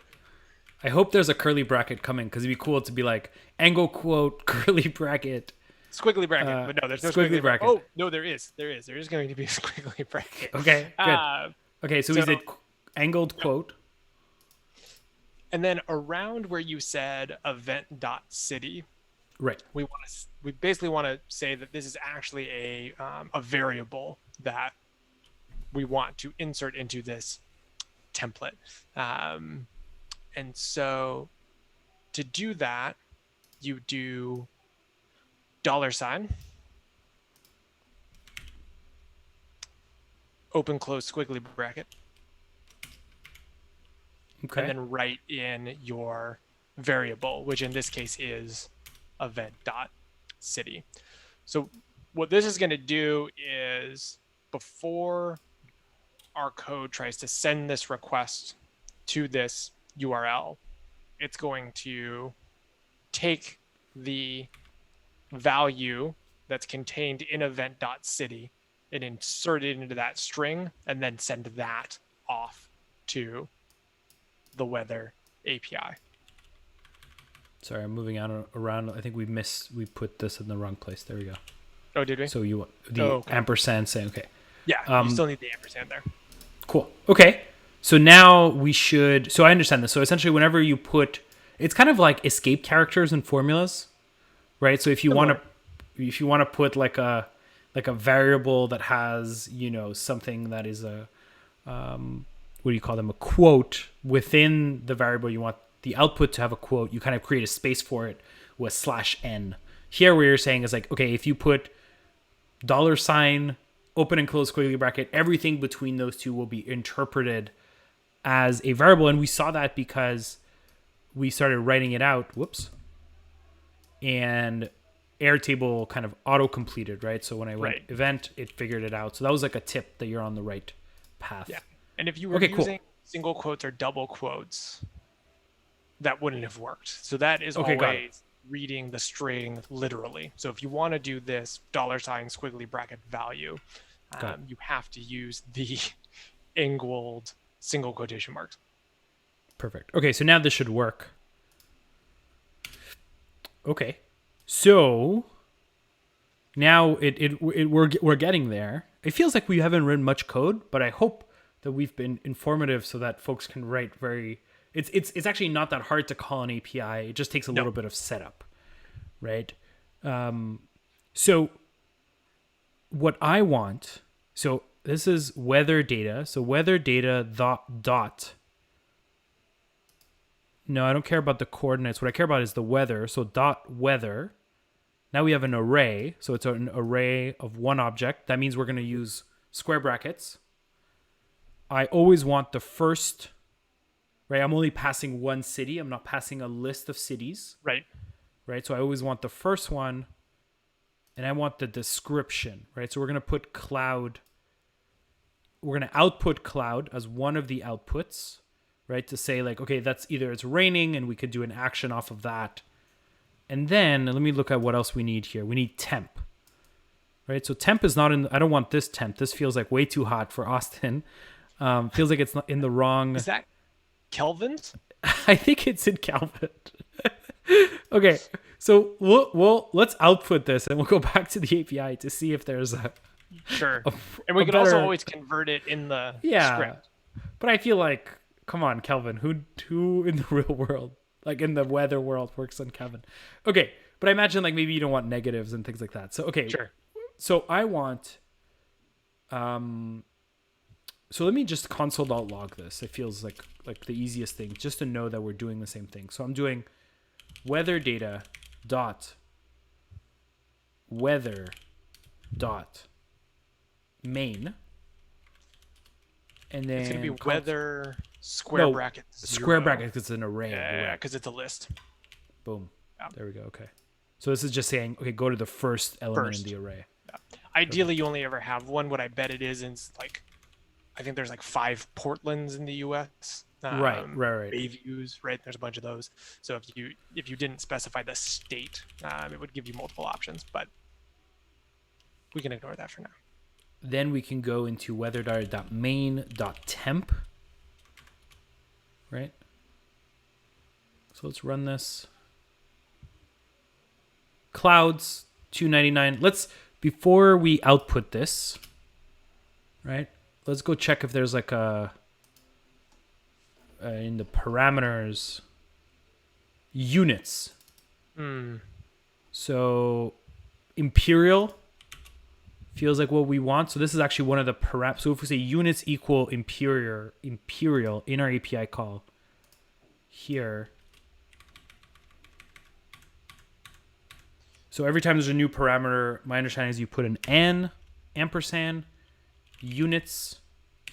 I hope there's a curly bracket coming, because it'd be cool to be like angle quote, curly bracket. Squiggly bracket, but no, there's no squiggly bracket. Oh, no, there is going to be a squiggly bracket. Okay, good. Okay, so we did angled quote. And then around where you said event.city, right, we basically want to say that this is actually a variable that we want to insert into this template. And so to do that, you do $, open close squiggly bracket, okay, and then write in your variable, which in this case is event.city. So what this is going to do is, before our code tries to send this request to this URL, it's going to take the value that's contained in event.city and insert it into that string, and then send that off to the weather API. Sorry, I'm moving around. I think we put this in the wrong place. There we go. Oh, did we? So okay. Ampersand saying, okay. Yeah, you still need the ampersand there. Cool. Okay. So now so I understand this. So essentially, whenever you put, it's kind of like escape characters and formulas, right? So if you want to put like a variable that has, something that is a, what do you call them? A quote within the variable, you want the output to have a quote, you kind of create a space for it with /n. Here, what you're saying is like, okay, if you put $, open and close squiggly bracket, everything between those two will be interpreted as a variable. And we saw that because we started writing it out. Whoops. And Airtable kind of auto-completed, right? So when I went event, it figured it out. So that was like a tip that you're on the right path. Yeah. And if you were using single quotes or double quotes, that wouldn't have worked. So that is always reading the string literally. So if you want to do this $, squiggly bracket value, you have to use the angled single quotation marks. Perfect. Okay, so now this should work. Okay. So now we're getting there. It feels like we haven't written much code, but I hope that we've been informative so that folks can write it's actually not that hard to call an API. It just takes a little bit of setup, right? So what I want, so this is weather data. So weather data dot. No, I don't care about the coordinates. What I care about is the weather. So dot weather. Now we have an array. So it's an array of one object. That means we're going to use square brackets. I always want the first, right? I'm only passing one city. I'm not passing a list of cities. Right. Right. So I always want the first one, and I want the description, right? So we're going to put cloud. We're going to output cloud as one of the outputs, right? To say like, okay, that's either it's raining and we could do an action off of that. And then let me look at what else we need here. We need temp, right? So temp is not I don't want this temp. This feels like way too hot for Austin. Feels like it's not in the wrong. Is that Kelvin's? I think it's in Kelvin. Okay. So let's output this and we'll go back to the API to see if there's a. Sure. And we can also always convert it in the script. But I feel like, come on, Kelvin, who in the real world, like in the weather world, works on Kelvin? Okay, but I imagine like maybe you don't want negatives and things like that. So okay, sure. So I want, so let me just console.log this. It feels like the easiest thing, just to know that we're doing the same thing. So I'm doing weather data dot weather dot main. And then it's going to be weather square No, bracket square 0. bracket because it's an array. Yeah, because it's a list. Boom. Yeah. There we go. Okay. So this is just saying, okay, go to the first element in First. the array. Yeah. Ideally, you only ever have one. What I bet it is like, I think there's like 5 Portlands in the U.S. Right. Bayviews, right? There's a bunch of those. So if you didn't specify the state, it would give you multiple options. But we can ignore that for now. Then we can go into weather.main.temp. Right? So let's run this. Clouds 299. Before we output this, right? Let's go check if there's like a in the parameters units. So imperial feels like what we want. So this is actually one of the parameters. So if we say units equal imperial in our API call here. So every time there's a new parameter, my understanding is you put an n ampersand units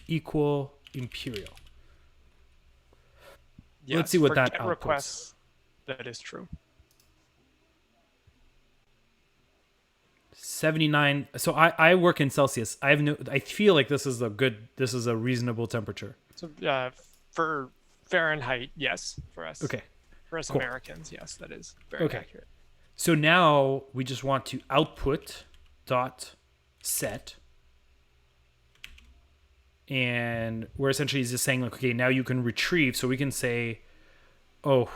equal imperial. Yes, let's see what for that GET outputs. requests, that is true. 79. So I work in Celsius. I feel like this is a reasonable temperature. So for Fahrenheit, yes. For us, Okay. For us Cool. Americans, yes, that is very Okay. accurate. So now we just want to output dot set. And we're essentially just saying like, okay, now you can retrieve. So we can say, oh,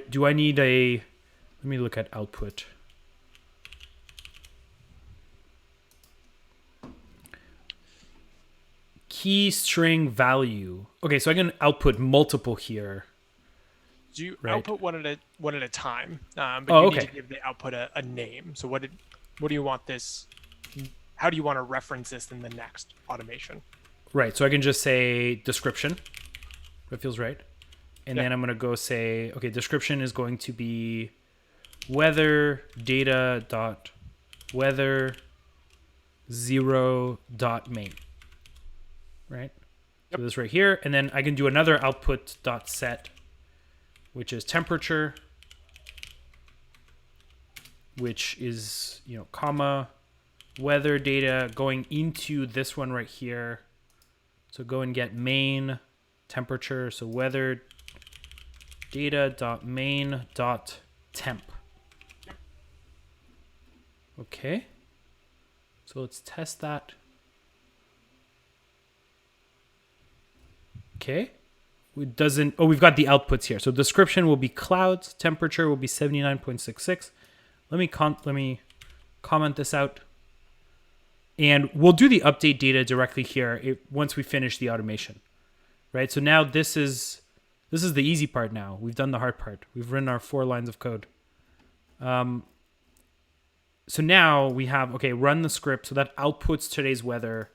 do I need let me look at output. Key string value. Okay, so I can output multiple here. Do you Right. output one at a time? But Oh, you okay. need to give the output a name. So what do you want this? How do you want to reference this in the next automation? Right, so I can just say description. That feels right. And Yeah. then I'm going to go say, okay, description is going to be weather data dot weather 0 dot main. Right? Yep. So this right here. And then I can do another output dot set, which is temperature, which is, comma, weather data going into this one right here. So go and get main temperature. So weather data dot main dot temp. Okay. So let's test that. Okay. We've got the outputs here. So description will be clouds. Temperature will be 79.66. Let me comment this out. And we'll do the update data directly here once we finish the automation, right? So now this is the easy part now. We've done the hard part. We've written our 4 lines of code. So now we have, okay, run the script. So that outputs today's weather.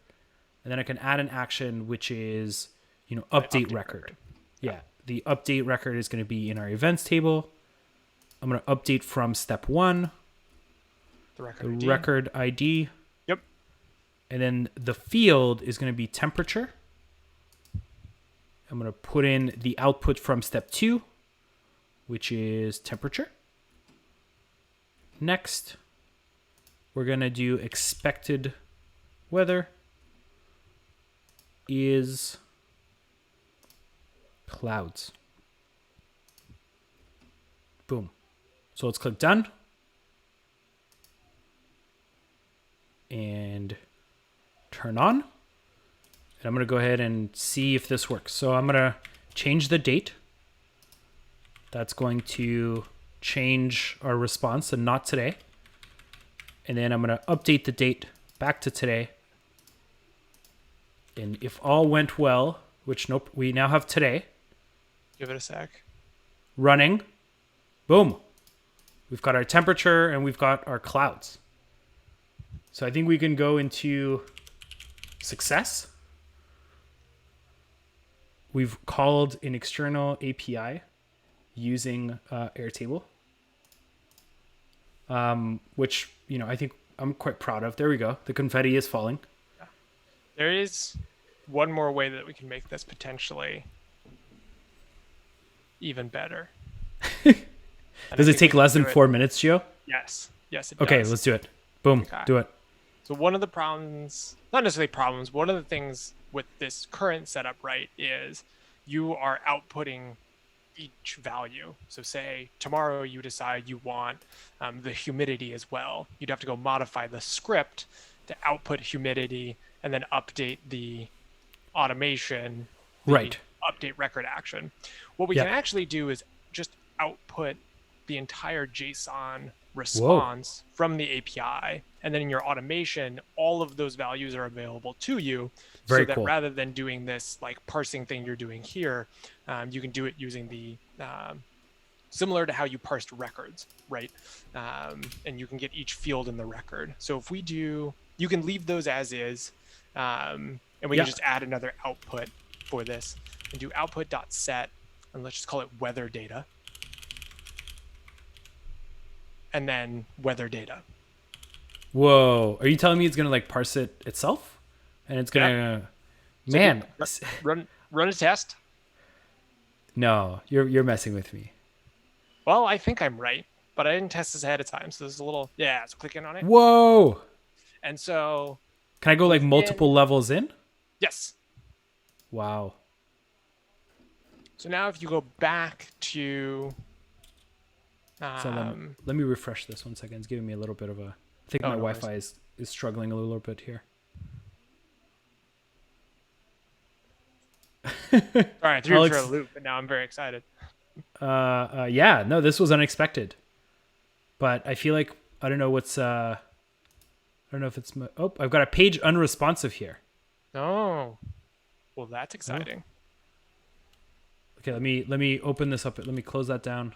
And then I can add an action, which is, update record. Yeah, the update record is going to be in our events table. I'm going to update from step 1, The the record ID. Yep. And then the field is going to be temperature. I'm going to put in the output from step 2, which is temperature. Next, we're going to do expected weather is clouds. Boom. So let's click done. And turn on. And I'm going to go ahead and see if this works. So I'm going to change the date. That's going to change our response to not today. And then I'm going to update the date back to today. And if all went well, which nope, we now have today. Give it a sec. Running. Boom. We've got our temperature and we've got our clouds. So I think we can go into success. We've called an external API using Airtable, which, I think I'm quite proud of. There we go. The confetti is falling. There is one more way that we can make this potentially even better. And Does I it think we take less can than do it. 4 minutes, Gio? Yes. Yes, it Okay, does. let's do it. Boom, Okay. do it. So one of the problems, not necessarily problems, one of the things with this current setup, right, is you are outputting each value. So say tomorrow you decide you want the humidity as well. You'd have to go modify the script to output humidity and then update the automation, the Right. update record action. What we Yeah. can actually do is just output the entire JSON Whoa. response from the API. And then in your automation, all of those values are available to you so Very that cool. rather than doing this like parsing thing you're doing here, you can do it using the similar to how you parsed records, right? And you can get each field in the record. So if we do, you can leave those as is, and we Yeah. can just add another output for this and do output.set, and let's just call it weather data. And then weather data. Whoa. Are you telling me it's going to like parse it itself? And it's going to man. So run a test. No, you're messing with me. Well, I think I'm right, but I didn't test this ahead of time. So there's a little, yeah, so click in on it. Whoa. And so Can I go like multiple levels in? yes. Wow. So now if you go back to So let me refresh this 1 second. It's giving me a little bit of a I think my no Wi-Fi is struggling a little bit here. all right, threw you for Alex- a loop, and now I'm very excited. Yeah, no, this was unexpected. But I feel like I don't know what's I don't know if it's I've got a page unresponsive here. Oh, well, that's exciting. Okay, let me open this up. Let me close that down.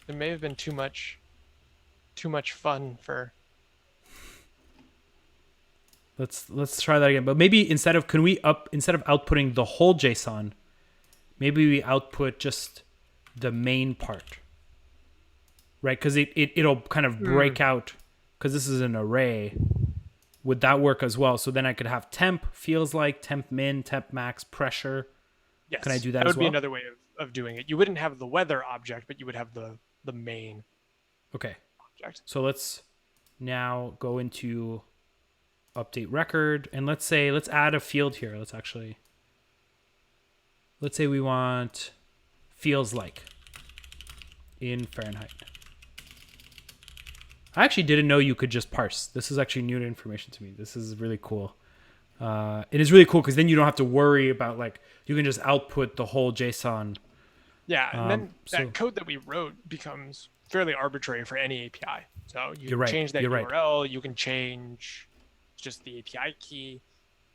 It may have been too much fun for. Let's try that again. But maybe instead of outputting the whole JSON, maybe we output just the main part. Right? Because it'll kind of break out because this is an array. Would that work as well? So then I could have temp, feels like, temp min, temp max, pressure. Yes, Can I do that that as would well? be another way of doing it. You wouldn't have the weather object, but you would have the main Okay. object. So let's now go into update record and let's add a field here. Let's say we want feels like in Fahrenheit. I actually didn't know you could just parse. This is actually new information to me. This is really cool. It is really cool because then you don't have to worry about like you can just output the whole JSON. Yeah, and then that so- code that we wrote becomes fairly arbitrary for any API. So you You're can right, change that you're right. URL. You can change just the API key.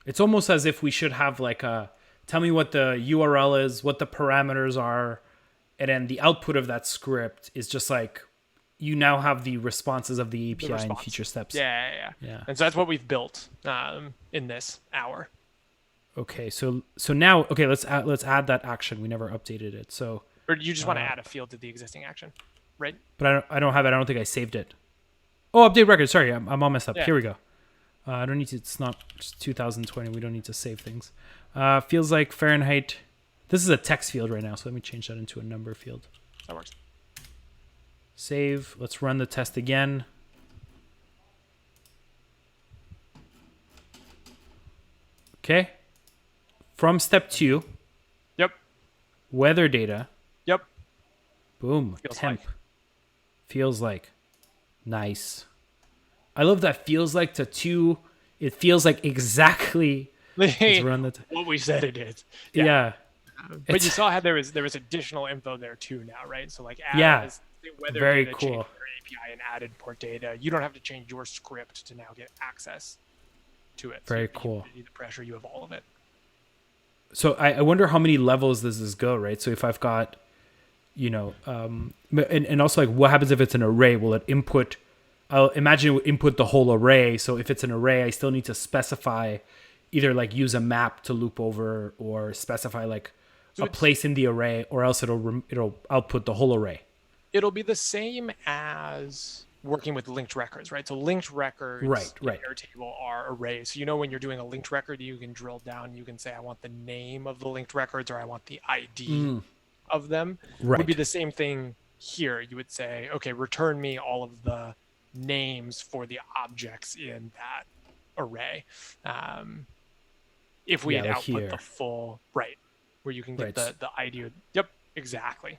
It's almost as if we should have like tell me what the URL is, what the parameters are, and then the output of that script is just like you now have the responses of the API and feature steps. Yeah. Yeah. And so that's what we've built in this hour. Okay, so now let's add that action. We never updated it. So Or you just want to add a field to the existing action, right? but I don't have it. I don't think I saved it. Oh, update record. Sorry, I'm all messed up. Yeah. Here we go. I don't need to. It's not just 2020. We don't need to save things. Feels like Fahrenheit. This is a text field right now, so let me change that into a number field. That works. Save. Let's run the test again. Okay. From step 2, Yep. weather data. Yep. Boom. Feels Temp. like. Feels like. Nice. I love that feels like to 2. It feels like exactly. Let's run the what we said it is. yeah. But you saw how there was additional info there too now, right? So like Yeah. the weather Very data cool. changed your API and added port data. You don't have to change your script to now get access to it. Very So cool. The pressure, you have all of it. So I wonder how many levels does this go, right? So if I've got, and also like what happens if it's an array? Will it input? I'll imagine it would input the whole array. So if it's an array, I still need to specify either like use a map to loop over or specify like a place in the array, or else it'll output the whole array. It'll be the same as working with linked records, right? So linked records Right. in Airtable are arrays. So when you're doing a linked record, you can drill down. You can say, I want the name of the linked records, or I want the ID of them would be the same thing here. You would say, okay, return me all of the names for the objects in that array. If we had like output here. the full, right, where you can get Right. the ID. Yep, exactly.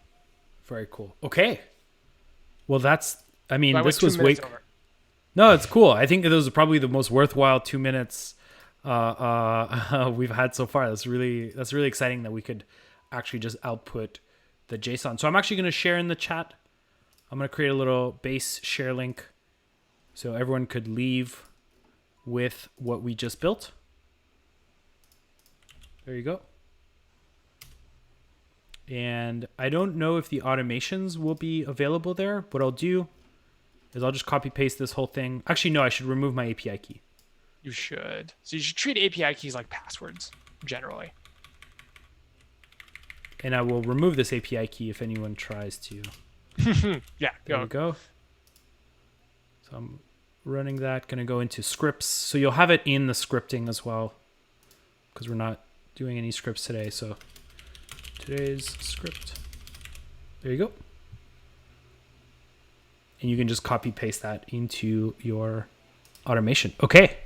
Very cool. Okay. Well, this went 2 was minutes over. No, it's cool. I think this was probably the most worthwhile 2 minutes we've had so far. That's really exciting that we could actually just output the JSON. So I'm actually going to share in the chat. I'm going to create a little base share link so everyone could leave with what we just built. There you go. And I don't know if the automations will be available there. What I'll do is I'll just copy paste this whole thing. Actually, no, I should remove my API key. You should. So you should treat API keys like passwords generally. And I will remove this API key if anyone tries to. Yeah. There we go. So I'm running that, going to go into scripts. So you'll have it in the scripting as well because we're not doing any scripts today. So today's script. There you go. And you can just copy paste that into your automation. Okay.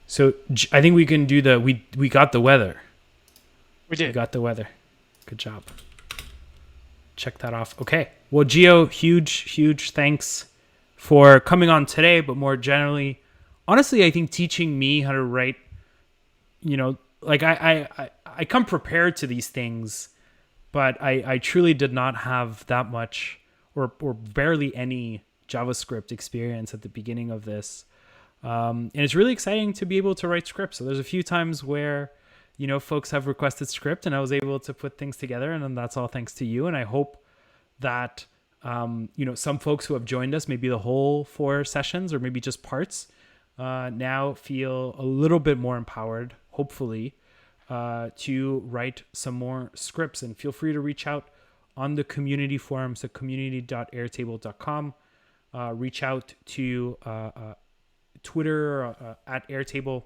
So I think we can do we got the weather. We did. We got the weather. Good job. Check that off. Okay. Well, Gio, huge thanks for coming on today, but more generally, honestly, I think teaching me how to write, like I come prepared to these things, but I truly did not have that much or barely any JavaScript experience at the beginning of this. And it's really exciting to be able to write scripts. So there's a few times where, folks have requested script and I was able to put things together, and then that's all thanks to you. And I hope that, some folks who have joined us, maybe the whole 4 sessions or maybe just parts, now feel a little bit more empowered, hopefully, to write some more scripts. And feel free to reach out on the community forums at community.airtable.com. Reach out to Twitter at Airtable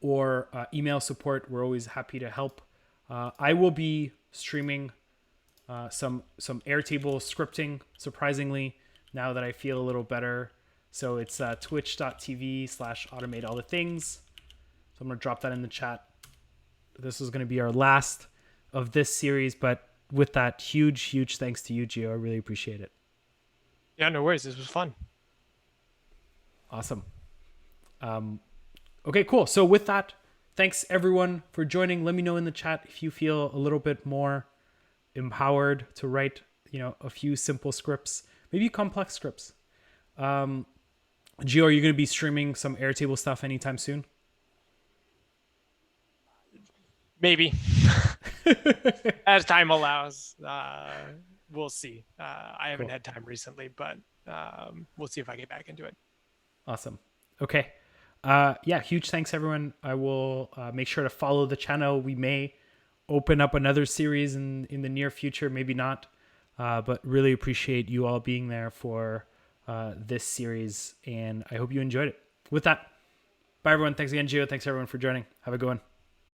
or email support. We're always happy to help. I will be streaming some Airtable scripting, surprisingly, now that I feel a little better. So it's twitch.tv/automate-all-the-things. So I'm going to drop that in the chat. This is going to be our last of this series, but with that, huge thanks to you, Gio. I really appreciate it. Yeah, no worries. This was fun. Awesome. Okay, cool. So with that, thanks everyone for joining. Let me know in the chat if you feel a little bit more empowered to write, a few simple scripts, maybe complex scripts. Gio, are you going to be streaming some Airtable stuff anytime soon? Maybe. As time allows. We'll see. I haven't had time recently, but we'll see if I get back into it. Awesome. Okay. Huge thanks, everyone. I will make sure to follow the channel. We may open up another series in the near future, maybe not, but really appreciate you all being there for this series, and I hope you enjoyed it. With that, bye, everyone. Thanks again, Gio. Thanks, everyone, for joining. Have a good one.